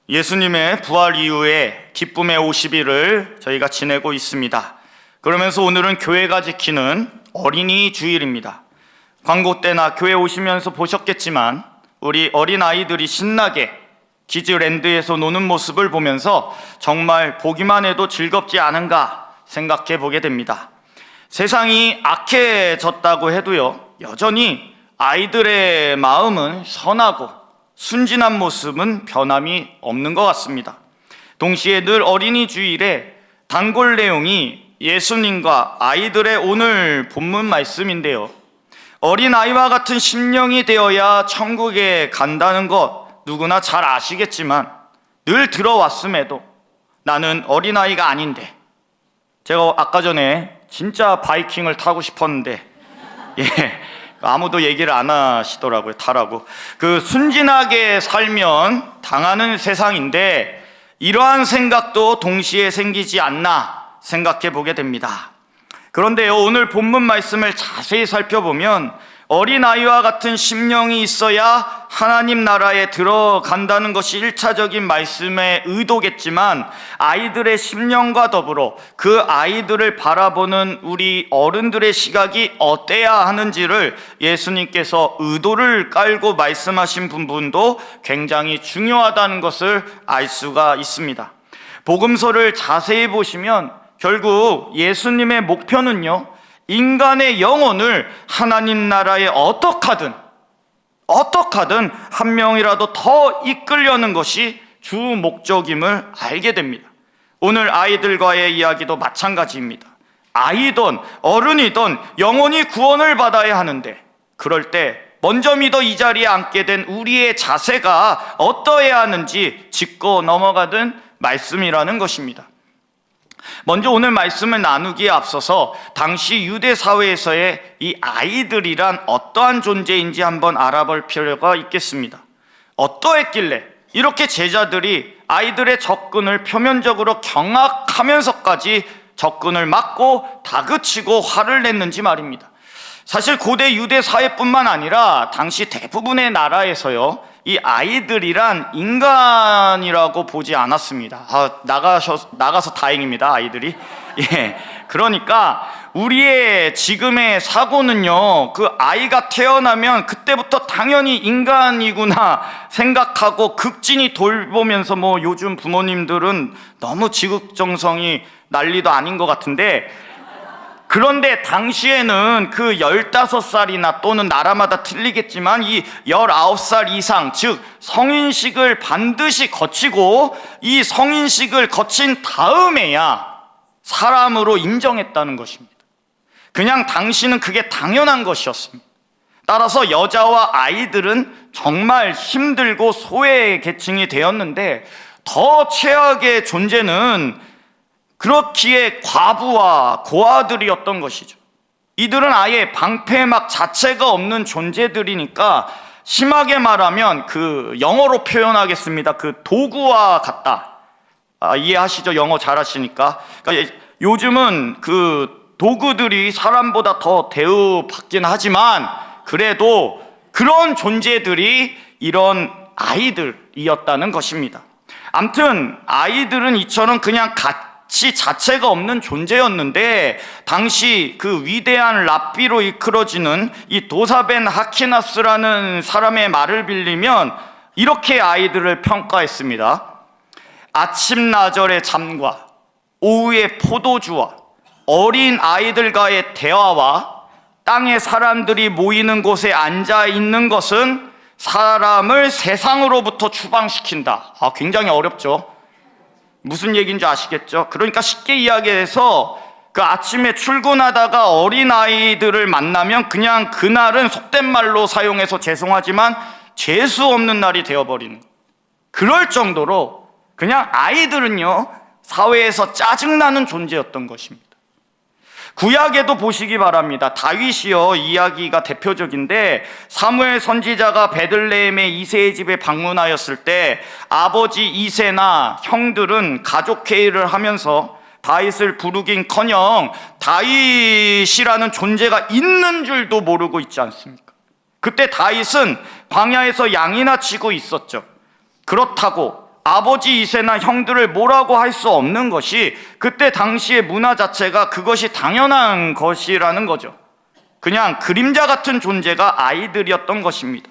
예수님의 부활 이후에 기쁨의 50일을 저희가 지내고 있습니다. 그러면서 오늘은 교회가 지키는 어린이 주일입니다. 광고 때나 교회 오시면서 보셨겠지만 우리 어린아이들이 신나게 키즈랜드에서 노는 모습을 보면서 정말 보기만 해도 즐겁지 않은가 생각해 보게 됩니다. 세상이 악해졌다고 해도요, 여전히 아이들의 마음은 선하고 순진한 모습은 변함이 없는 것 같습니다. 동시에 늘 어린이 주일에 단골 내용이 예수님과 아이들의 오늘 본문 말씀인데요, 어린아이와 같은 심령이 되어야 천국에 간다는 것 누구나 잘 아시겠지만 늘 들어왔음에도 나는 어린아이가 아닌데, 제가 아까 전에 진짜 바이킹을 타고 싶었는데 아무도 얘기를 안 하시더라고요. 타라고. 순진하게 살면 당하는 세상인데 이러한 생각도 동시에 생기지 않나 생각해 보게 됩니다. 그런데요, 오늘 본문 말씀을 자세히 살펴보면 어린아이와 같은 심령이 있어야 하나님 나라에 들어간다는 것이 1차적인 말씀의 의도겠지만, 아이들의 심령과 더불어 그 아이들을 바라보는 우리 어른들의 시각이 어때야 하는지를 예수님께서 의도를 깔고 말씀하신 부분도 굉장히 중요하다는 것을 알 수가 있습니다. 복음서를 자세히 보시면 결국 예수님의 목표는요, 인간의 영혼을 하나님 나라에 어떻게 하든 한 명이라도 더 이끌려는 것이 주 목적임을 알게 됩니다. 오늘 아이들과의 이야기도 마찬가지입니다. 아이든 어른이든 영혼이 구원을 받아야 하는데, 그럴 때 먼저 믿어 이 자리에 앉게 된 우리의 자세가 어떠해야 하는지 짚고 넘어가던 말씀이라는 것입니다. 먼저 오늘 말씀을 나누기에 앞서서 당시 유대 사회에서의 이 아이들이란 어떠한 존재인지 한번 알아볼 필요가 있겠습니다. 어떠했길래 이렇게 제자들이 아이들의 접근을 표면적으로 경악하면서까지 접근을 막고 다그치고 화를 냈는지 말입니다. 사실 고대 유대 사회뿐만 아니라 당시 대부분의 나라에서요, 이 아이들이란 인간이라고 보지 않았습니다. 나가서 다행입니다, 아이들이. 그러니까 우리의 지금의 사고는요, 그 아이가 태어나면 그때부터 당연히 인간이구나 생각하고 극진히 돌보면서, 요즘 부모님들은 너무 지극정성이 난리도 아닌 것 같은데, 그런데 당시에는 그 15살이나 또는 나라마다 틀리겠지만 이 19살 이상, 즉 성인식을 반드시 거치고 이 성인식을 거친 다음에야 사람으로 인정했다는 것입니다. 그냥 당시는 그게 당연한 것이었습니다. 따라서 여자와 아이들은 정말 힘들고 소외 계층이 되었는데, 더 최악의 존재는 그렇기에 과부와 고아들이었던 것이죠. 이들은 아예 방패막 자체가 없는 존재들이니까 심하게 말하면 영어로 표현하겠습니다. 도구와 같다. 이해하시죠? 영어 잘하시니까. 그러니까 요즘은 도구들이 사람보다 더 대우받긴 하지만 그래도 그런 존재들이 이런 아이들이었다는 것입니다. 아무튼 아이들은 이처럼 그냥 가치 자체가 없는 존재였는데, 당시 그 위대한 랍비로 이끌어지는 이 도사벤 하키나스라는 사람의 말을 빌리면 이렇게 아이들을 평가했습니다. 아침나절의 잠과 오후의 포도주와 어린 아이들과의 대화와 땅의 사람들이 모이는 곳에 앉아 있는 것은 사람을 세상으로부터 추방시킨다. 굉장히 어렵죠. 무슨 얘기인지 아시겠죠? 그러니까 쉽게 이야기해서 아침에 출근하다가 어린아이들을 만나면 그냥 그날은 속된 말로 사용해서 죄송하지만 재수 없는 날이 되어버리는, 그럴 정도로 그냥 아이들은요, 사회에서 짜증나는 존재였던 것입니다. 구약에도 보시기 바랍니다. 다윗이요, 이야기가 대표적인데, 사무엘 선지자가 베들레헴의 이새의 집에 방문하였을 때 아버지 이새나 형들은 가족 회의를 하면서 다윗을 부르긴커녕 다윗이라는 존재가 있는 줄도 모르고 있지 않습니까? 그때 다윗은 광야에서 양이나 치고 있었죠. 그렇다고 아버지 이세나 형들을 뭐라고 할 수 없는 것이 그때 당시의 문화 자체가 그것이 당연한 것이라는 거죠. 그냥 그림자 같은 존재가 아이들이었던 것입니다.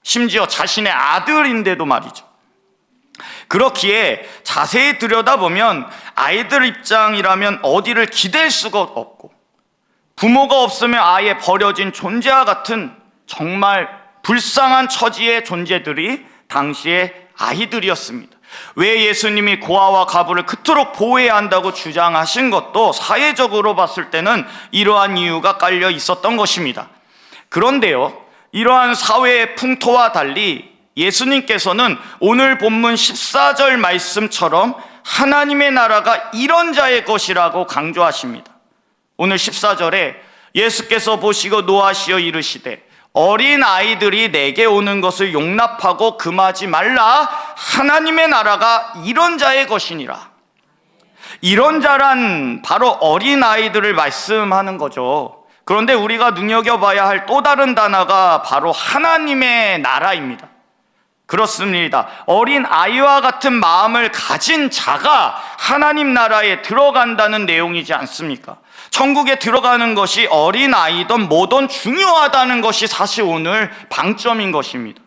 심지어 자신의 아들인데도 말이죠. 그렇기에 자세히 들여다보면 아이들 입장이라면 어디를 기댈 수가 없고 부모가 없으면 아예 버려진 존재와 같은 정말 불쌍한 처지의 존재들이 당시의 아이들이었습니다. 왜 예수님이 고아와 가부를 그토록 보호해야 한다고 주장하신 것도 사회적으로 봤을 때는 이러한 이유가 깔려 있었던 것입니다. 그런데요, 이러한 사회의 풍토와 달리 예수님께서는 오늘 본문 14절 말씀처럼 하나님의 나라가 이런 자의 것이라고 강조하십니다. 오늘 14절에 예수께서 보시고 노하시어 이르시되 어린 아이들이 내게 오는 것을 용납하고 금하지 말라. 하나님의 나라가 이런 자의 것이니라. 이런 자란 바로 어린 아이들을 말씀하는 거죠. 그런데 우리가 눈여겨봐야 할 또 다른 단어가 바로 하나님의 나라입니다. 그렇습니다. 어린 아이와 같은 마음을 가진 자가 하나님 나라에 들어간다는 내용이지 않습니까? 천국에 들어가는 것이 어린 아이든 뭐든 중요하다는 것이 사실 오늘 방점인 것입니다.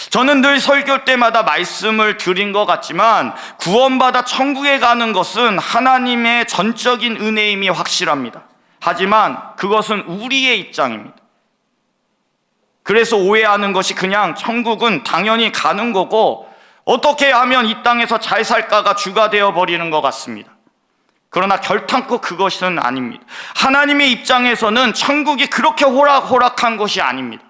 저는 늘 설교 때마다 말씀을 드린 것 같지만 구원받아 천국에 가는 것은 하나님의 전적인 은혜임이 확실합니다. 하지만 그것은 우리의 입장입니다. 그래서 오해하는 것이 그냥 천국은 당연히 가는 거고 어떻게 하면 이 땅에서 잘 살까가 주가 되어버리는 것 같습니다. 그러나 결탄코 그것은 아닙니다. 하나님의 입장에서는 천국이 그렇게 호락호락한 것이 아닙니다.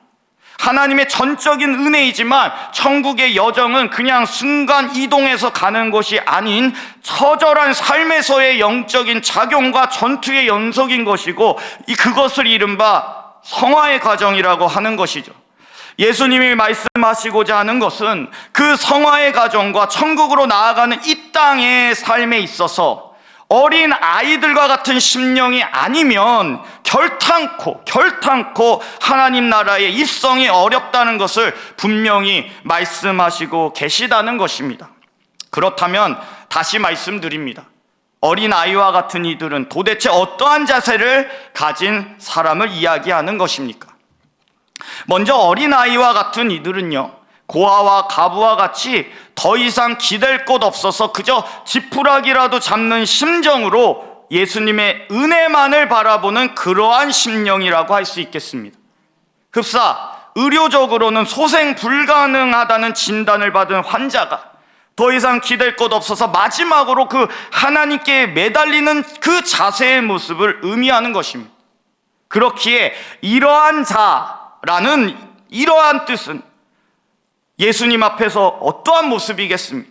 하나님의 전적인 은혜이지만 천국의 여정은 그냥 순간 이동해서 가는 것이 아닌 처절한 삶에서의 영적인 작용과 전투의 연속인 것이고 그것을 이른바 성화의 과정이라고 하는 것이죠. 예수님이 말씀하시고자 하는 것은 그 성화의 과정과 천국으로 나아가는 이 땅의 삶에 있어서 어린 아이들과 같은 심령이 아니면 결탄코 하나님 나라에 입성이 어렵다는 것을 분명히 말씀하시고 계시다는 것입니다. 그렇다면 다시 말씀드립니다. 어린 아이와 같은 이들은 도대체 어떠한 자세를 가진 사람을 이야기하는 것입니까? 먼저 어린 아이와 같은 이들은요, 고아와 가부와 같이 더 이상 기댈 곳 없어서 그저 지푸라기라도 잡는 심정으로 예수님의 은혜만을 바라보는 그러한 심령이라고 할 수 있겠습니다. 흡사 의료적으로는 소생 불가능하다는 진단을 받은 환자가 더 이상 기댈 곳 없어서 마지막으로 그 하나님께 매달리는 그 자세의 모습을 의미하는 것입니다. 그렇기에 이러한 자라는 이러한 뜻은 예수님 앞에서 어떠한 모습이겠습니까?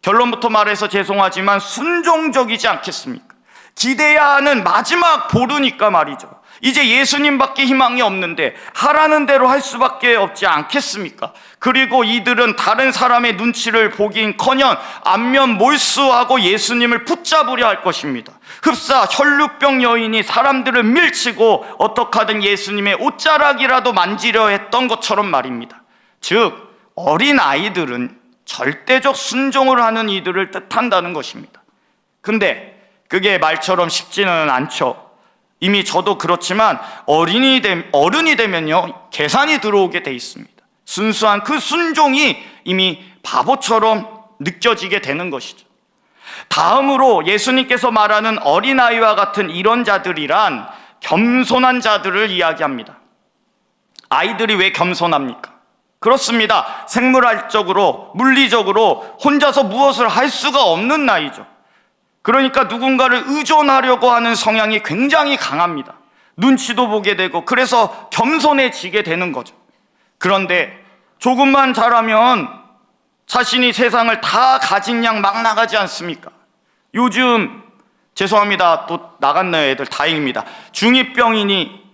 결론부터 말해서 죄송하지만 순종적이지 않겠습니까? 기대야 하는 마지막 보루니까 말이죠. 이제 예수님밖에 희망이 없는데 하라는 대로 할 수밖에 없지 않겠습니까? 그리고 이들은 다른 사람의 눈치를 보긴커녕 안면 몰수하고 예수님을 붙잡으려 할 것입니다. 흡사 혈루병 여인이 사람들을 밀치고 어떻게 하든 예수님의 옷자락이라도 만지려 했던 것처럼 말입니다. 즉 어린 아이들은 절대적 순종을 하는 이들을 뜻한다는 것입니다. 근데 그게 말처럼 쉽지는 않죠. 이미 저도 그렇지만 어른이 되면요 계산이 들어오게 돼 있습니다. 순수한 그 순종이 이미 바보처럼 느껴지게 되는 것이죠. 다음으로 예수님께서 말하는 어린아이와 같은 이런 자들이란 겸손한 자들을 이야기합니다. 아이들이 왜 겸손합니까? 그렇습니다. 생물학적으로 물리적으로 혼자서 무엇을 할 수가 없는 나이죠. 그러니까 누군가를 의존하려고 하는 성향이 굉장히 강합니다. 눈치도 보게 되고 그래서 겸손해지게 되는 거죠. 그런데 조금만 자라면 자신이 세상을 다 가진 양 막 나가지 않습니까? 요즘 죄송합니다. 또 나갔네요. 애들 다행입니다. 중2병이니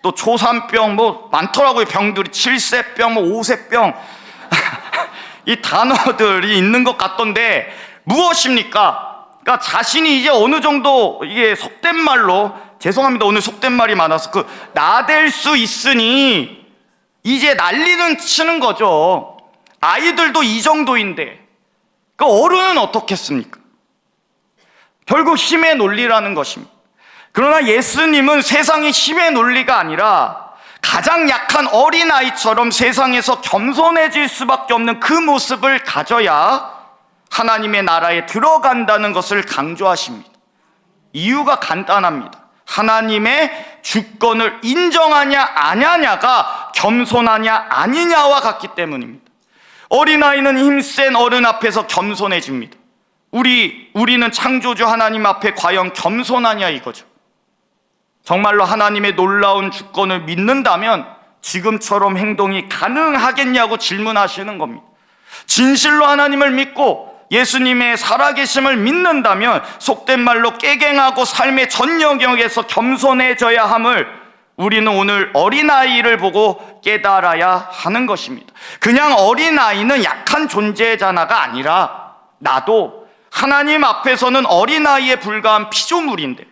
또 초3병 뭐 많더라고요. 병들이 7세병 뭐 5세병 이 단어들이 있는 것 같던데 무엇입니까? 그러니까 자신이 이제 어느 정도 이게 속된 말로 죄송합니다. 오늘 속된 말이 많아서 나댈 수 있으니 이제 난리는 치는 거죠. 아이들도 이 정도인데 그 어른은 어떻겠습니까? 결국 힘의 논리라는 것입니다. 그러나 예수님은 세상의 힘의 논리가 아니라 가장 약한 어린아이처럼 세상에서 겸손해질 수밖에 없는 그 모습을 가져야 하나님의 나라에 들어간다는 것을 강조하십니다. 이유가 간단합니다. 하나님의 주권을 인정하냐 아냐냐가 겸손하냐 아니냐와 같기 때문입니다. 어린아이는 힘센 어른 앞에서 겸손해집니다. 우리는 창조주 하나님 앞에 과연 겸손하냐 이거죠. 정말로 하나님의 놀라운 주권을 믿는다면 지금처럼 행동이 가능하겠냐고 질문하시는 겁니다. 진실로 하나님을 믿고 예수님의 살아계심을 믿는다면 속된 말로 깨갱하고 삶의 전 영역에서 겸손해져야 함을 우리는 오늘 어린아이를 보고 깨달아야 하는 것입니다. 그냥 어린아이는 약한 존재자나가 아니라 나도 하나님 앞에서는 어린아이에 불과한 피조물인데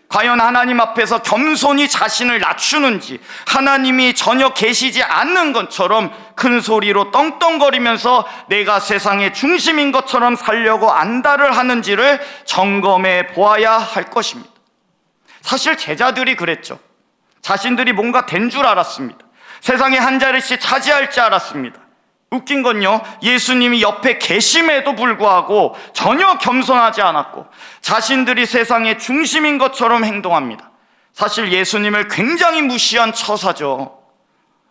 과연 하나님 앞에서 겸손히 자신을 낮추는지, 하나님이 전혀 계시지 않는 것처럼 큰 소리로 떵떵거리면서 내가 세상의 중심인 것처럼 살려고 안달을 하는지를 점검해 보아야 할 것입니다. 사실 제자들이 그랬죠. 자신들이 뭔가 된 줄 알았습니다. 세상에 한 자리씩 차지할 줄 알았습니다. 웃긴 건요, 예수님이 옆에 계심에도 불구하고 전혀 겸손하지 않았고 자신들이 세상의 중심인 것처럼 행동합니다. 사실 예수님을 굉장히 무시한 처사죠.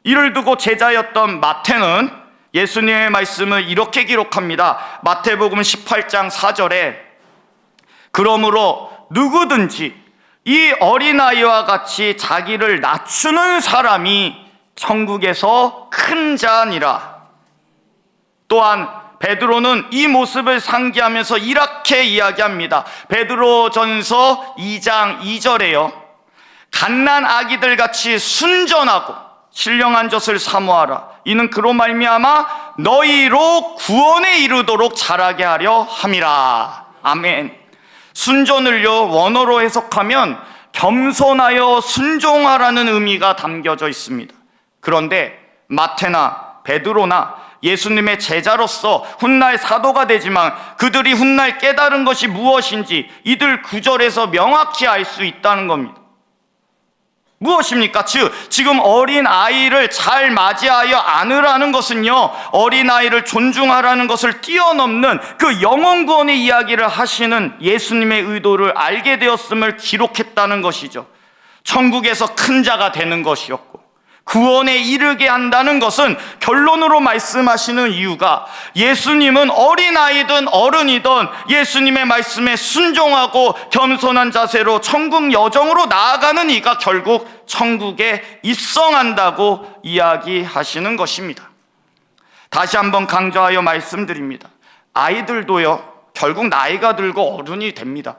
이를 두고 제자였던 마태는 예수님의 말씀을 이렇게 기록합니다. 마태복음 18장 4절에 그러므로 누구든지 이 어린아이와 같이 자기를 낮추는 사람이 천국에서 큰 자니라. 또한 베드로는 이 모습을 상기하면서 이렇게 이야기합니다. 베드로전서 2장 2절에요. 갓난 아기들 같이 순전하고 신령한 젖을 사모하라. 이는 그로 말미암아 너희로 구원에 이르도록 자라게 하려 함이라. 아멘. 순전을요 원어로 해석하면 겸손하여 순종하라는 의미가 담겨져 있습니다. 그런데 마태나 베드로나 예수님의 제자로서 훗날 사도가 되지만 그들이 훗날 깨달은 것이 무엇인지 이들 구절에서 명확히 알 수 있다는 겁니다. 무엇입니까? 즉 지금 어린아이를 잘 맞이하여 안으라는 것은요, 어린아이를 존중하라는 것을 뛰어넘는 그 영혼구원의 이야기를 하시는 예수님의 의도를 알게 되었음을 기록했다는 것이죠. 천국에서 큰 자가 되는 것이었고 구원에 이르게 한다는 것은 결론으로 말씀하시는 이유가 예수님은 어린아이든 어른이든 예수님의 말씀에 순종하고 겸손한 자세로 천국 여정으로 나아가는 이가 결국 천국에 입성한다고 이야기하시는 것입니다. 다시 한번 강조하여 말씀드립니다. 아이들도요 결국 나이가 들고 어른이 됩니다.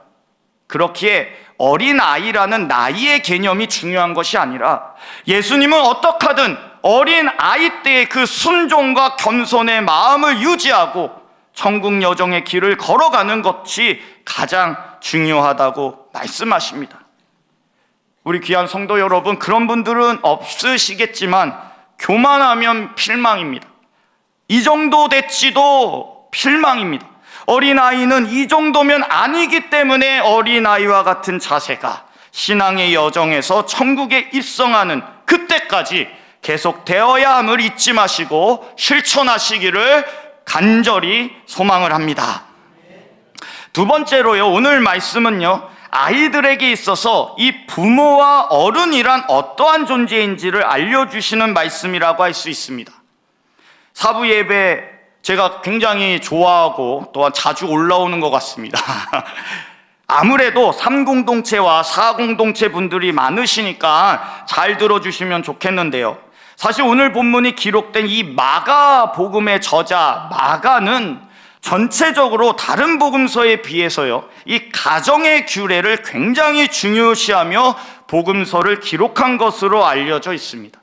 그렇기에 어린아이라는 나이의 개념이 중요한 것이 아니라 예수님은 어떻게 하든 어린아이 때의 그 순종과 겸손의 마음을 유지하고 천국 여정의 길을 걸어가는 것이 가장 중요하다고 말씀하십니다. 우리 귀한 성도 여러분, 그런 분들은 없으시겠지만 교만하면 필망입니다. 이 정도 됐지도 필망입니다. 어린아이는 이 정도면 아니기 때문에 어린아이와 같은 자세가 신앙의 여정에서 천국에 입성하는 그때까지 계속되어야 함을 잊지 마시고 실천하시기를 간절히 소망을 합니다. 두 번째로요, 오늘 말씀은요, 아이들에게 있어서 이 부모와 어른이란 어떠한 존재인지를 알려주시는 말씀이라고 할 수 있습니다. 사부 예배 제가 굉장히 좋아하고 또한 자주 올라오는 것 같습니다. 아무래도 3공동체와 4공동체 분들이 많으시니까 잘 들어주시면 좋겠는데요. 사실 오늘 본문이 기록된 이 마가복음의 저자 마가는 전체적으로 다른 복음서에 비해서요, 이 가정의 규례를 굉장히 중요시하며 복음서를 기록한 것으로 알려져 있습니다.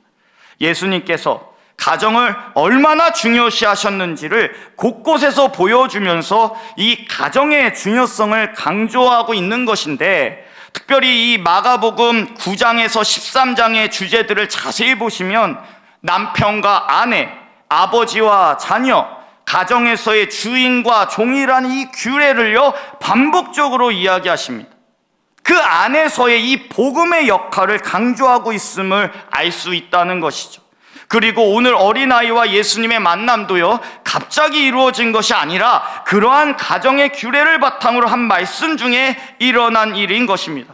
예수님께서 가정을 얼마나 중요시하셨는지를 곳곳에서 보여주면서 이 가정의 중요성을 강조하고 있는 것인데, 특별히 이 마가복음 9장에서 13장의 주제들을 자세히 보시면 남편과 아내, 아버지와 자녀, 가정에서의 주인과 종이라는 이 규례를요 반복적으로 이야기하십니다. 그 안에서의 이 복음의 역할을 강조하고 있음을 알 수 있다는 것이죠. 그리고 오늘 어린아이와 예수님의 만남도요 갑자기 이루어진 것이 아니라 그러한 가정의 규례를 바탕으로 한 말씀 중에 일어난 일인 것입니다.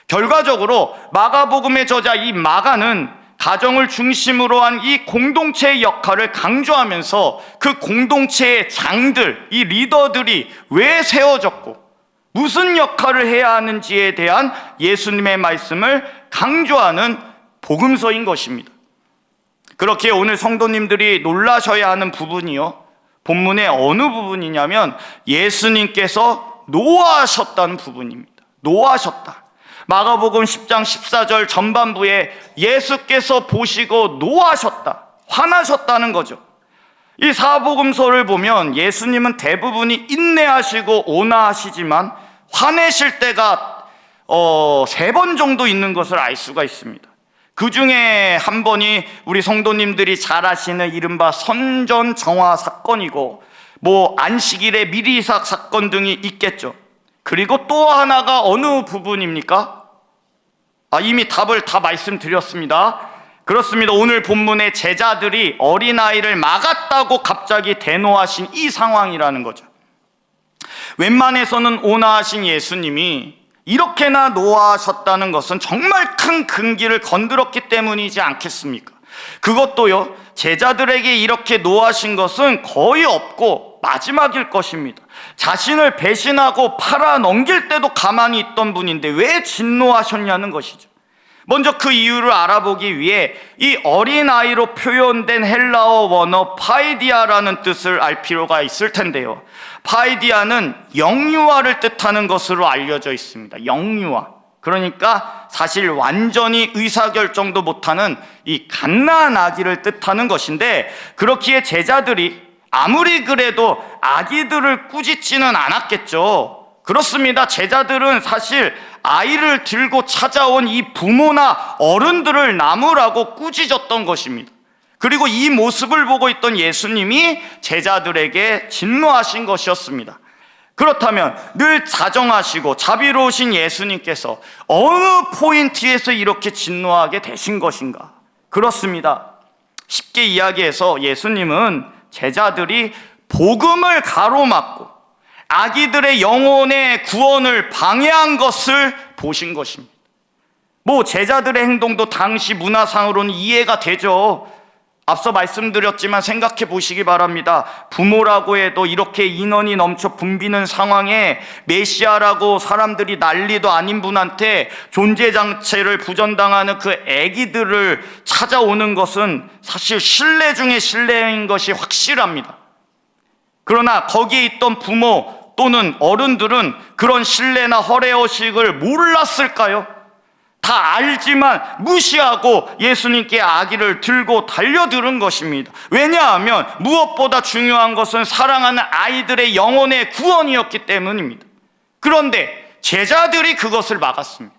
결과적으로 마가복음의 저자 이 마가는 가정을 중심으로 한 이 공동체의 역할을 강조하면서 그 공동체의 장들, 이 리더들이 왜 세워졌고 무슨 역할을 해야 하는지에 대한 예수님의 말씀을 강조하는 복음서인 것입니다. 그렇게 오늘 성도님들이 놀라셔야 하는 부분이요, 본문의 어느 부분이냐면 예수님께서 노하셨다는 부분입니다. 노하셨다. 마가복음 10장 14절 전반부에 예수께서 보시고 노하셨다, 화나셨다는 거죠. 이 사복음서를 보면 예수님은 대부분이 인내하시고 온화하시지만 화내실 때가 3번 정도 있는 것을 알 수가 있습니다. 그 중에 한 번이 우리 성도님들이 잘 아시는 이른바 선전정화 사건이고 안식일의 미리삭 사건 등이 있겠죠. 그리고 또 하나가 어느 부분입니까? 이미 답을 다 말씀드렸습니다. 그렇습니다. 오늘 본문의 제자들이 어린아이를 막았다고 갑자기 대노하신 이 상황이라는 거죠. 웬만해서는 온화하신 예수님이 이렇게나 노하셨다는 것은 정말 큰 근기를 건드렸기 때문이지 않겠습니까? 그것도요, 제자들에게 이렇게 노하신 것은 거의 없고 마지막일 것입니다. 자신을 배신하고 팔아 넘길 때도 가만히 있던 분인데 왜 진노하셨냐는 것이죠. 먼저 그 이유를 알아보기 위해 이 어린아이로 표현된 헬라어 원어 파이디아라는 뜻을 알 필요가 있을 텐데요. 파이디아는 영유아를 뜻하는 것으로 알려져 있습니다. 영유아. 그러니까 사실 완전히 의사결정도 못하는 이 갓난 아기를 뜻하는 것인데, 그렇기에 제자들이 아무리 그래도 아기들을 꾸짖지는 않았겠죠. 그렇습니다. 제자들은 사실 아이를 들고 찾아온 이 부모나 어른들을 나무라고 꾸짖었던 것입니다. 그리고 이 모습을 보고 있던 예수님이 제자들에게 진노하신 것이었습니다. 그렇다면 늘 자정하시고 자비로우신 예수님께서 어느 포인트에서 이렇게 진노하게 되신 것인가? 그렇습니다. 쉽게 이야기해서 예수님은 제자들이 복음을 가로막고 아기들의 영혼의 구원을 방해한 것을 보신 것입니다. 제자들의 행동도 당시 문화상으로는 이해가 되죠. 앞서 말씀드렸지만 생각해 보시기 바랍니다. 부모라고 해도 이렇게 인원이 넘쳐 붐비는 상황에 메시아라고 사람들이 난리도 아닌 분한테 존재 자체를 부정당하는 그 아기들을 찾아오는 것은 사실 신뢰 중에 신뢰인 것이 확실합니다. 그러나 거기에 있던 부모 또는 어른들은 그런 신뢰나 허례허식을 몰랐을까요? 다 알지만 무시하고 예수님께 아기를 들고 달려드는 것입니다. 왜냐하면 무엇보다 중요한 것은 사랑하는 아이들의 영혼의 구원이었기 때문입니다. 그런데 제자들이 그것을 막았습니다.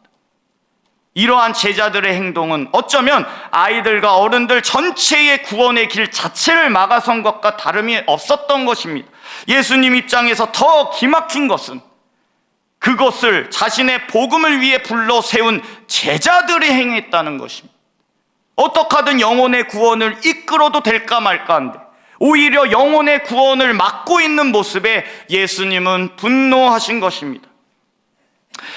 이러한 제자들의 행동은 어쩌면 아이들과 어른들 전체의 구원의 길 자체를 막아선 것과 다름이 없었던 것입니다. 예수님 입장에서 더 기막힌 것은 그것을 자신의 복음을 위해 불러 세운 제자들이 행했다는 것입니다. 어떻게 하든 영혼의 구원을 이끌어도 될까 말까 한데 오히려 영혼의 구원을 막고 있는 모습에 예수님은 분노하신 것입니다.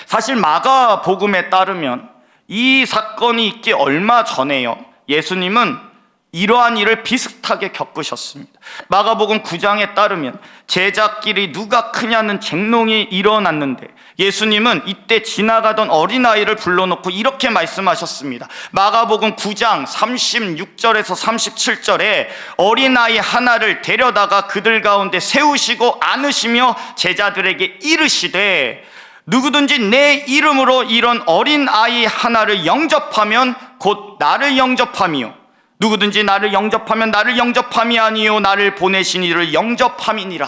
사실 마가복음에 따르면 이 사건이 있기 얼마 전에요, 예수님은 이러한 일을 비슷하게 겪으셨습니다. 마가복음 9장에 따르면 제자끼리 누가 크냐는 쟁론이 일어났는데 예수님은 이때 지나가던 어린아이를 불러놓고 이렇게 말씀하셨습니다. 마가복음 9장 36절에서 37절에 어린아이 하나를 데려다가 그들 가운데 세우시고 안으시며 제자들에게 이르시되 누구든지 내 이름으로 이런 어린아이 하나를 영접하면 곧 나를 영접함이요 누구든지 나를 영접하면 나를 영접함이 아니요 나를 보내신 이를 영접함이니라.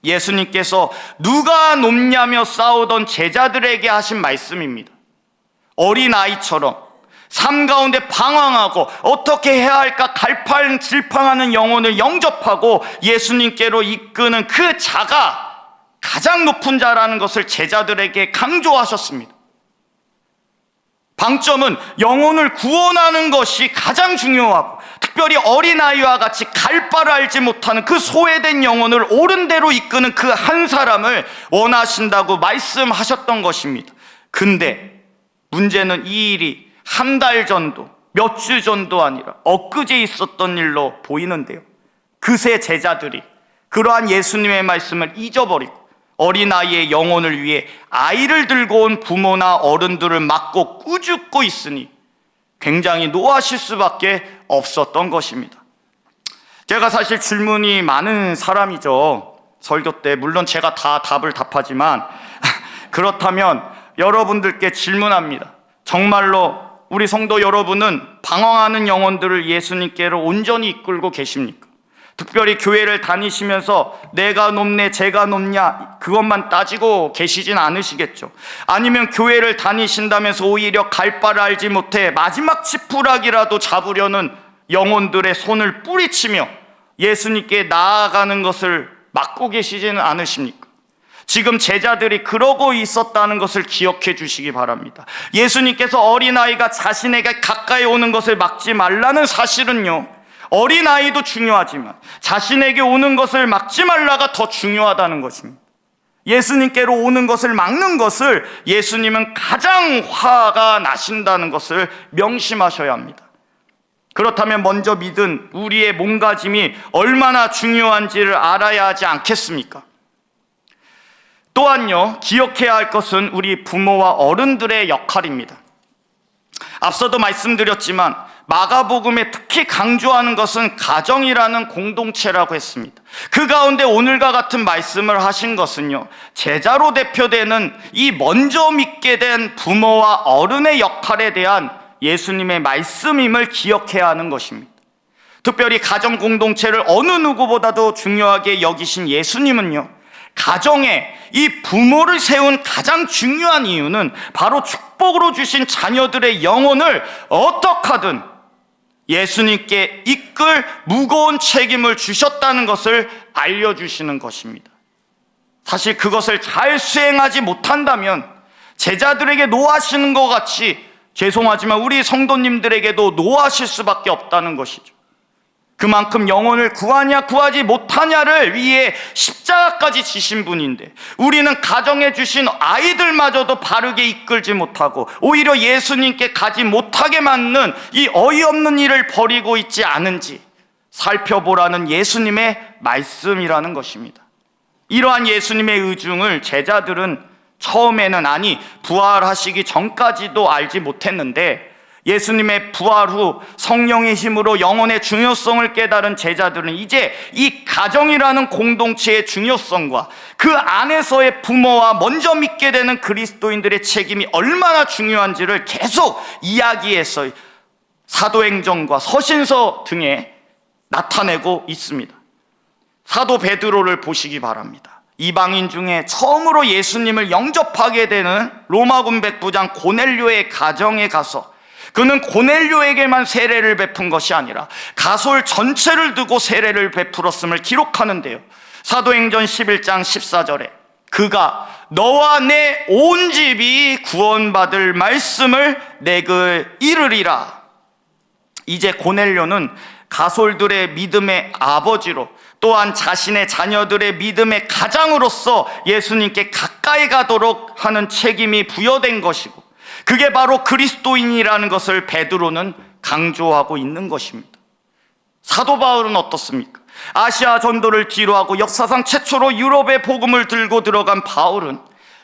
예수님께서 누가 높냐며 싸우던 제자들에게 하신 말씀입니다. 어린아이처럼 삶 가운데 방황하고 어떻게 해야 할까 갈팡질팡하는 영혼을 영접하고 예수님께로 이끄는 그 자가 가장 높은 자라는 것을 제자들에게 강조하셨습니다. 방점은 영혼을 구원하는 것이 가장 중요하고, 특별히 어린아이와 같이 갈 바를 알지 못하는 그 소외된 영혼을 옳은 대로 이끄는 그 한 사람을 원하신다고 말씀하셨던 것입니다. 근데 문제는 이 일이 한 달 전도, 몇 주 전도 아니라 엊그제 있었던 일로 보이는데요. 그새 제자들이 그러한 예수님의 말씀을 잊어버리고 어린아이의 영혼을 위해 아이를 들고 온 부모나 어른들을 맞고 꾸짖고 있으니 굉장히 노하실 수밖에 없었던 것입니다. 제가 사실 질문이 많은 사람이죠. 설교 때 물론 제가 다 답을 답하지만 그렇다면 여러분들께 질문합니다. 정말로 우리 성도 여러분은 방황하는 영혼들을 예수님께로 온전히 이끌고 계십니까? 특별히 교회를 다니시면서 내가 높네 제가 높냐 그것만 따지고 계시진 않으시겠죠. 아니면 교회를 다니신다면서 오히려 갈 바를 알지 못해 마지막 지푸라기라도 잡으려는 영혼들의 손을 뿌리치며 예수님께 나아가는 것을 막고 계시지는 않으십니까? 지금 제자들이 그러고 있었다는 것을 기억해 주시기 바랍니다. 예수님께서 어린아이가 자신에게 가까이 오는 것을 막지 말라는 사실은요, 어린아이도 중요하지만 자신에게 오는 것을 막지 말라가 더 중요하다는 것입니다. 예수님께로 오는 것을 막는 것을 예수님은 가장 화가 나신다는 것을 명심하셔야 합니다. 그렇다면 먼저 믿은 우리의 몸가짐이 얼마나 중요한지를 알아야 하지 않겠습니까? 또한요, 기억해야 할 것은 우리 부모와 어른들의 역할입니다. 앞서도 말씀드렸지만 마가복음에 특히 강조하는 것은 가정이라는 공동체라고 했습니다. 그 가운데 오늘과 같은 말씀을 하신 것은요, 제자로 대표되는 이 먼저 믿게 된 부모와 어른의 역할에 대한 예수님의 말씀임을 기억해야 하는 것입니다. 특별히 가정 공동체를 어느 누구보다도 중요하게 여기신 예수님은요, 가정에 이 부모를 세운 가장 중요한 이유는 바로 축복으로 주신 자녀들의 영혼을 어떻게 하든 예수님께 이끌 무거운 책임을 주셨다는 것을 알려주시는 것입니다. 사실 그것을 잘 수행하지 못한다면 제자들에게 노하시는 것 같이 죄송하지만 우리 성도님들에게도 노하실 수밖에 없다는 것이죠. 그만큼 영혼을 구하냐 구하지 못하냐를 위해 십자가까지 지신 분인데 우리는 가정에 주신 아이들마저도 바르게 이끌지 못하고 오히려 예수님께 가지 못하게 만드는 이 어이없는 일을 벌이고 있지 않은지 살펴보라는 예수님의 말씀이라는 것입니다. 이러한 예수님의 의중을 제자들은 처음에는, 아니 부활하시기 전까지도 알지 못했는데 예수님의 부활 후 성령의 힘으로 영혼의 중요성을 깨달은 제자들은 이제 이 가정이라는 공동체의 중요성과 그 안에서의 부모와 먼저 믿게 되는 그리스도인들의 책임이 얼마나 중요한지를 계속 이야기해서 사도행전과 서신서 등에 나타내고 있습니다. 사도 베드로를 보시기 바랍니다. 이방인 중에 처음으로 예수님을 영접하게 되는 로마군 백부장 고넬료의 가정에 가서 그는 고넬료에게만 세례를 베푼 것이 아니라 가솔 전체를 두고 세례를 베풀었음을 기록하는데요. 사도행전 11장 14절에 그가 너와 내 온 집이 구원받을 말씀을 내게 이르리라. 이제 고넬료는 가솔들의 믿음의 아버지로 또한 자신의 자녀들의 믿음의 가장으로서 예수님께 가까이 가도록 하는 책임이 부여된 것이고 그게 바로 그리스도인이라는 것을 베드로는 강조하고 있는 것입니다. 사도 바울은 어떻습니까? 아시아 전도를 뒤로하고 역사상 최초로 유럽의 복음을 들고 들어간 바울은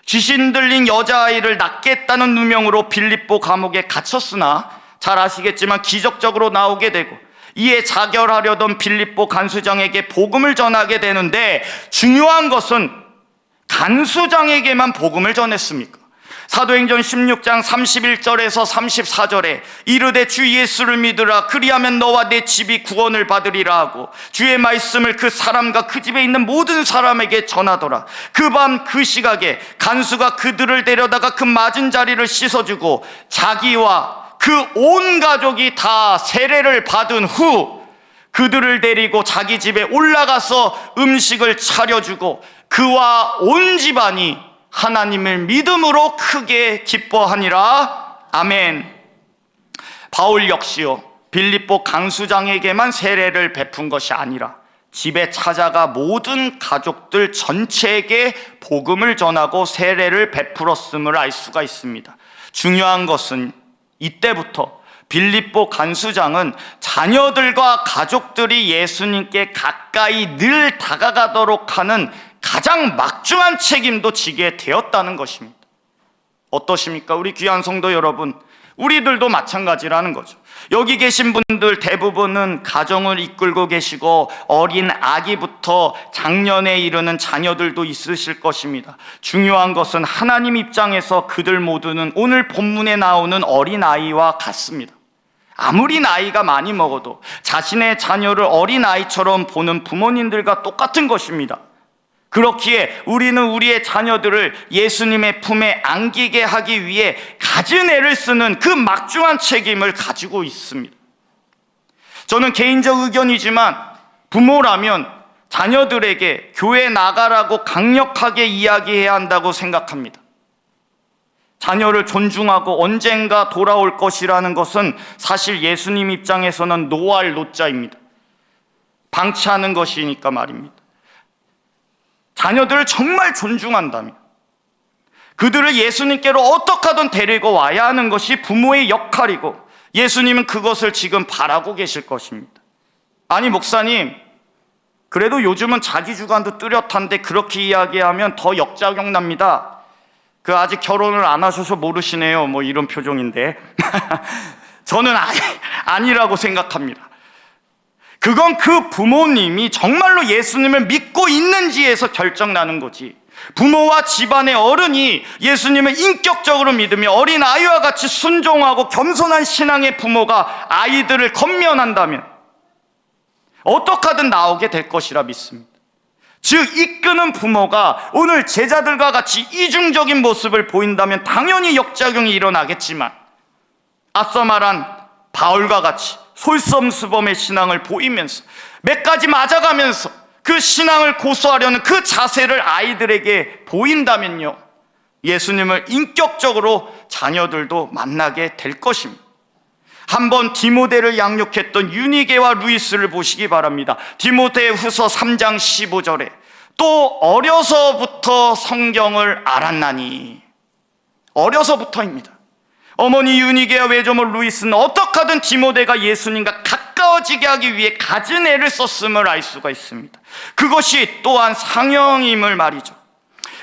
귀신 들린 여자아이를 낫겠다는 누명으로 빌립보 감옥에 갇혔으나 잘 아시겠지만 기적적으로 나오게 되고 이에 자결하려던 빌립보 간수장에게 복음을 전하게 되는데 중요한 것은 간수장에게만 복음을 전했습니까? 사도행전 16장 31절에서 34절에 이르되 주 예수를 믿으라 그리하면 너와 내 집이 구원을 받으리라 하고 주의 말씀을 그 사람과 그 집에 있는 모든 사람에게 전하더라. 그 밤 그 시각에 간수가 그들을 데려다가 그 맞은 자리를 씻어주고 자기와 그 온 가족이 다 세례를 받은 후 그들을 데리고 자기 집에 올라가서 음식을 차려주고 그와 온 집안이 하나님을 믿음으로 크게 기뻐하니라. 아멘. 바울 역시요, 빌립보 강수장에게만 세례를 베푼 것이 아니라 집에 찾아가 모든 가족들 전체에게 복음을 전하고 세례를 베풀었음을 알 수가 있습니다. 중요한 것은 이때부터 빌립보 간수장은 자녀들과 가족들이 예수님께 가까이 늘 다가가도록 하는 가장 막중한 책임도 지게 되었다는 것입니다. 어떠십니까? 우리 귀한 성도 여러분, 우리들도 마찬가지라는 거죠. 여기 계신 분들 대부분은 가정을 이끌고 계시고 어린 아기부터 장년에 이르는 자녀들도 있으실 것입니다. 중요한 것은 하나님 입장에서 그들 모두는 오늘 본문에 나오는 어린아이와 같습니다. 아무리 나이가 많이 먹어도 자신의 자녀를 어린아이처럼 보는 부모님들과 똑같은 것입니다. 그렇기에 우리는 우리의 자녀들을 예수님의 품에 안기게 하기 위해 갖은 애를 쓰는 그 막중한 책임을 가지고 있습니다. 저는 개인적 의견이지만 부모라면 자녀들에게 교회 나가라고 강력하게 이야기해야 한다고 생각합니다. 자녀를 존중하고 언젠가 돌아올 것이라는 것은 사실 예수님 입장에서는 노할 노자입니다. 방치하는 것이니까 말입니다. 자녀들을 정말 존중한다면 그들을 예수님께로 어떻게 하든 데리고 와야 하는 것이 부모의 역할이고 예수님은 그것을 지금 바라고 계실 것입니다. 아니 목사님, 그래도 요즘은 자기 주관도 뚜렷한데 그렇게 이야기하면 더 역작용 납니다. 그 아직 결혼을 안 하셔서 모르시네요. 뭐 이런 표정인데 저는 아니라고 생각합니다. 그건 그 부모님이 정말로 예수님을 믿고 있는지에서 결정나는 거지. 부모와 집안의 어른이 예수님을 인격적으로 믿으며 어린아이와 같이 순종하고 겸손한 신앙의 부모가 아이들을 건면한다면 어떻게 하든 나오게 될 것이라 믿습니다. 즉 이끄는 부모가 오늘 제자들과 같이 이중적인 모습을 보인다면 당연히 역작용이 일어나겠지만 앞서 말한 바울과 같이 솔선수범의 신앙을 보이면서 몇 가지 맞아가면서 그 신앙을 고수하려는 그 자세를 아이들에게 보인다면요, 예수님을 인격적으로 자녀들도 만나게 될 것입니다. 한번 디모데를 양육했던 유니게와 루이스를 보시기 바랍니다. 디모데후서 3장 15절에 또 어려서부터 성경을 알았나니, 어려서부터입니다. 어머니 유니게와 외조모 루이스는 어떻게 하든 디모데가 예수님과 가까워지게 하기 위해 갖은 애를 썼음을 알 수가 있습니다. 그것이 또한 상형임을 말이죠.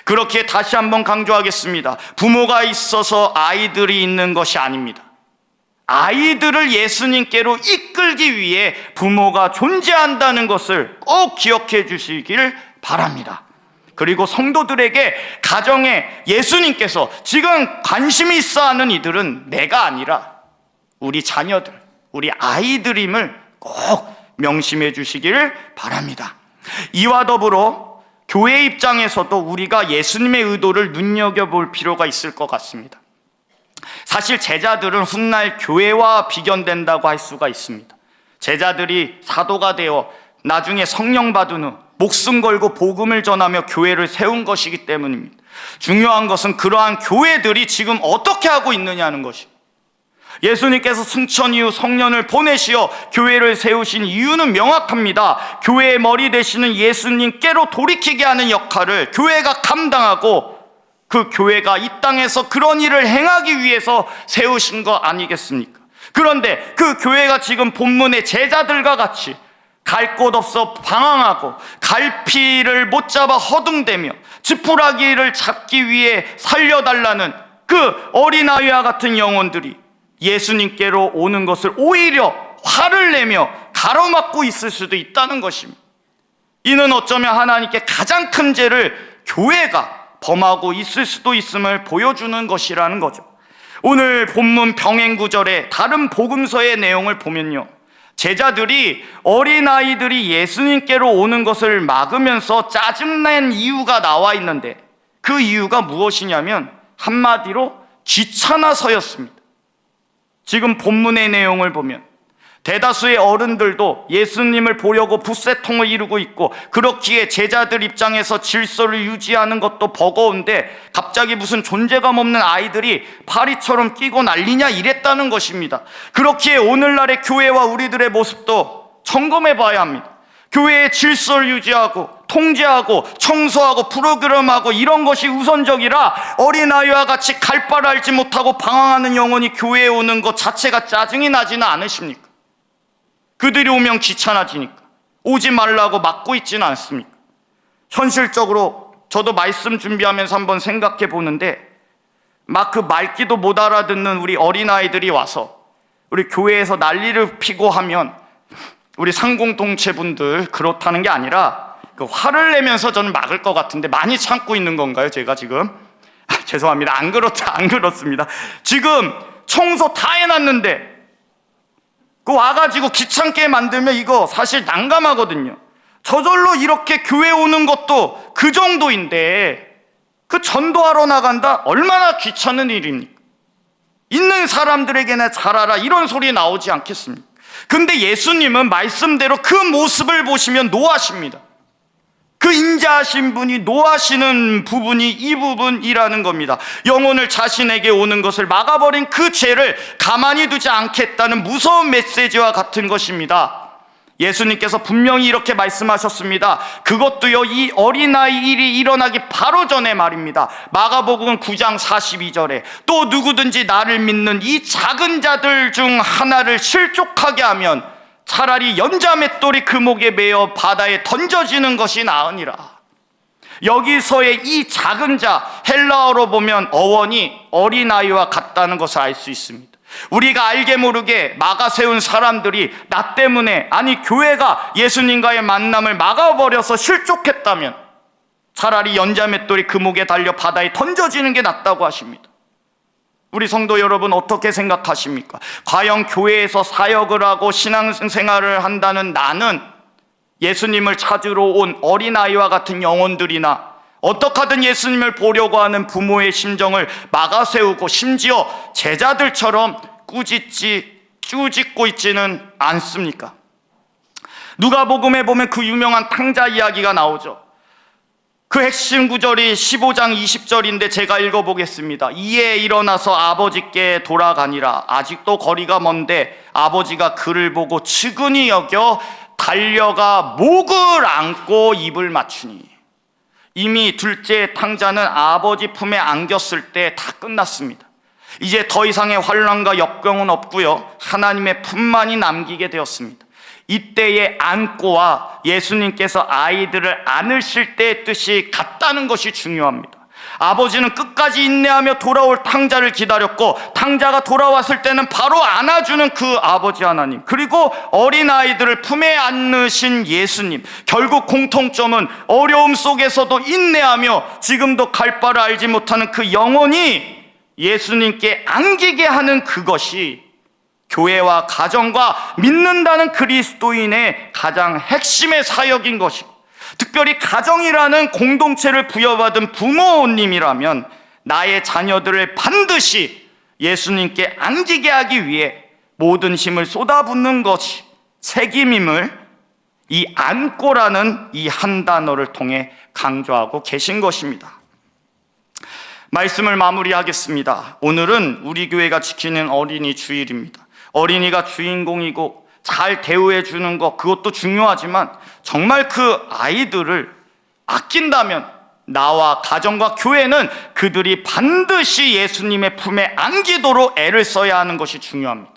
그렇게 다시 한번 강조하겠습니다. 부모가 있어서 아이들이 있는 것이 아닙니다. 아이들을 예수님께로 이끌기 위해 부모가 존재한다는 것을 꼭 기억해 주시길 바랍니다. 그리고 성도들에게 가정에 예수님께서 지금 관심이 있어 하는 이들은 내가 아니라 우리 자녀들, 우리 아이들임을 꼭 명심해 주시길 바랍니다. 이와 더불어 교회 입장에서도 우리가 예수님의 의도를 눈여겨볼 필요가 있을 것 같습니다. 사실 제자들은 훗날 교회와 비견된다고 할 수가 있습니다. 제자들이 사도가 되어 나중에 성령 받은 후 목숨 걸고 복음을 전하며 교회를 세운 것이기 때문입니다. 중요한 것은 그러한 교회들이 지금 어떻게 하고 있느냐는 것입니다. 예수님께서 승천 이후 성령을 보내시어 교회를 세우신 이유는 명확합니다. 교회의 머리 되시는 예수님께로 돌이키게 하는 역할을 교회가 감당하고 그 교회가 이 땅에서 그런 일을 행하기 위해서 세우신 거 아니겠습니까? 그런데 그 교회가 지금 본문의 제자들과 같이 갈 곳 없어 방황하고 갈피를 못 잡아 허둥대며 지푸라기를 잡기 위해 살려달라는 그 어린아이와 같은 영혼들이 예수님께로 오는 것을 오히려 화를 내며 가로막고 있을 수도 있다는 것입니다. 이는 어쩌면 하나님께 가장 큰 죄를 교회가 범하고 있을 수도 있음을 보여주는 것이라는 거죠. 오늘 본문 병행 구절에 다른 복음서의 내용을 보면요, 제자들이 어린아이들이 예수님께로 오는 것을 막으면서 짜증낸 이유가 나와 있는데 그 이유가 무엇이냐면 한마디로 귀찮아서였습니다. 지금 본문의 내용을 보면 대다수의 어른들도 예수님을 보려고 붓새통을 이루고 있고, 그렇기에 제자들 입장에서 질서를 유지하는 것도 버거운데 갑자기 무슨 존재감 없는 아이들이 파리처럼 끼고 난리냐 이랬다는 것입니다. 그렇기에 오늘날의 교회와 우리들의 모습도 점검해 봐야 합니다. 교회의 질서를 유지하고 통제하고 청소하고 프로그램하고 이런 것이 우선적이라 어린아이와 같이 갈 바를 알지 못하고 방황하는 영혼이 교회에 오는 것 자체가 짜증이 나지는 않으십니까? 그들이 오면 귀찮아지니까 오지 말라고 막고 있지는 않습니까? 현실적으로 저도 말씀 준비하면서 한번 생각해 보는데, 막 그 말귀도 못 알아듣는 우리 어린아이들이 와서 우리 교회에서 난리를 피고 하면 우리 상공동체분들 그렇다는 게 아니라 그 화를 내면서 저는 막을 것 같은데, 많이 참고 있는 건가요 제가 지금? 죄송합니다. 안 그렇습니다. 지금 청소 다 해놨는데 그 와가지고 귀찮게 만들면 이거 사실 난감하거든요. 저절로 이렇게 교회 오는 것도 그 정도인데 그 전도하러 나간다? 얼마나 귀찮은 일입니까? 있는 사람들에게나 잘하라 이런 소리 나오지 않겠습니까? 근데 예수님은 말씀대로 그 모습을 보시면 노하십니다. 그 인자하신 분이 노하시는 부분이 이 부분이라는 겁니다. 영혼을 자신에게 오는 것을 막아버린 그 죄를 가만히 두지 않겠다는 무서운 메시지와 같은 것입니다. 예수님께서 분명히 이렇게 말씀하셨습니다. 그것도요, 이 어린아이 일이 일어나기 바로 전에 말입니다. 마가복음 9장 42절에 또 누구든지 나를 믿는 이 작은 자들 중 하나를 실족하게 하면 차라리 연자맷돌이 그 목에 매어 바다에 던져지는 것이 나으니라. 여기서의 이 작은 자, 헬라어로 보면 어원이 어린아이와 같다는 것을 알 수 있습니다. 우리가 알게 모르게 막아세운 사람들이 나 때문에, 아니 교회가 예수님과의 만남을 막아버려서 실족했다면 차라리 연자맷돌이 그 목에 달려 바다에 던져지는 게 낫다고 하십니다. 우리 성도 여러분 어떻게 생각하십니까? 과연 교회에서 사역을 하고 신앙생활을 한다는 나는 예수님을 찾으러 온 어린아이와 같은 영혼들이나 어떻게 하든 예수님을 보려고 하는 부모의 심정을 막아세우고 심지어 제자들처럼 꾸짖고 있지는 않습니까? 누가복음에 보면 그 유명한 탕자 이야기가 나오죠. 그 핵심 구절이 15장 20절인데 제가 읽어보겠습니다. 이에 일어나서 아버지께 돌아가니라. 아직도 거리가 먼데 아버지가 그를 보고 측은히 여겨 달려가 목을 안고 입을 맞추니. 이미 둘째 탕자는 아버지 품에 안겼을 때 다 끝났습니다. 이제 더 이상의 환난과 역경은 없고요, 하나님의 품만이 남기게 되었습니다. 이때의 안고와 예수님께서 아이들을 안으실 때의 뜻이 같다는 것이 중요합니다. 아버지는 끝까지 인내하며 돌아올 탕자를 기다렸고, 탕자가 돌아왔을 때는 바로 안아주는 그 아버지 하나님, 그리고 어린아이들을 품에 안으신 예수님. 결국 공통점은 어려움 속에서도 인내하며 지금도 갈 바를 알지 못하는 그 영혼이 예수님께 안기게 하는 그것이 교회와 가정과 믿는다는 그리스도인의 가장 핵심의 사역인 것이고, 특별히 가정이라는 공동체를 부여받은 부모님이라면 나의 자녀들을 반드시 예수님께 안기게 하기 위해 모든 힘을 쏟아붓는 것이 책임임을 이 안고라는 이 한 단어를 통해 강조하고 계신 것입니다. 말씀을 마무리하겠습니다. 오늘은 우리 교회가 지키는 어린이 주일입니다. 어린이가 주인공이고 잘 대우해 주는 것, 그것도 중요하지만 정말 그 아이들을 아낀다면 나와 가정과 교회는 그들이 반드시 예수님의 품에 안기도록 애를 써야 하는 것이 중요합니다.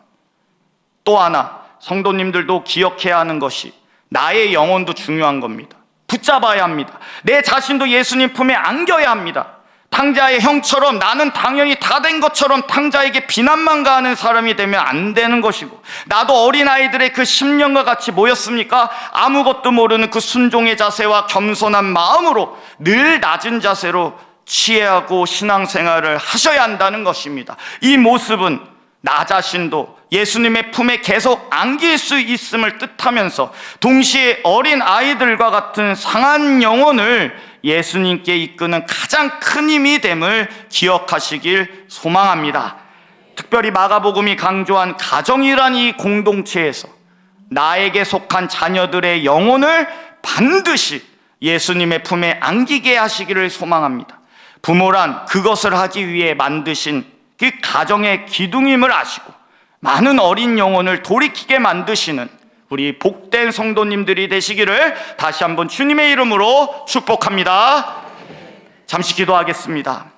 또 하나 성도님들도 기억해야 하는 것이 나의 영혼도 중요한 겁니다. 붙잡아야 합니다. 내 자신도 예수님 품에 안겨야 합니다. 탕자의 형처럼 나는 당연히 다 된 것처럼 탕자에게 비난만 가하는 사람이 되면 안 되는 것이고, 나도 어린아이들의 그 10년과 같이 뭐였습니까? 아무것도 모르는 그 순종의 자세와 겸손한 마음으로 늘 낮은 자세로 취해하고 신앙생활을 하셔야 한다는 것입니다. 이 모습은 나 자신도 예수님의 품에 계속 안길 수 있음을 뜻하면서 동시에 어린 아이들과 같은 상한 영혼을 예수님께 이끄는 가장 큰 힘이 됨을 기억하시길 소망합니다. 특별히 마가복음이 강조한 가정이란 이 공동체에서 나에게 속한 자녀들의 영혼을 반드시 예수님의 품에 안기게 하시기를 소망합니다. 부모란 그것을 하기 위해 만드신 그 가정의 기둥임을 아시고 많은 어린 영혼을 돌이키게 만드시는 우리 복된 성도님들이 되시기를 다시 한번 주님의 이름으로 축복합니다. 잠시 기도하겠습니다.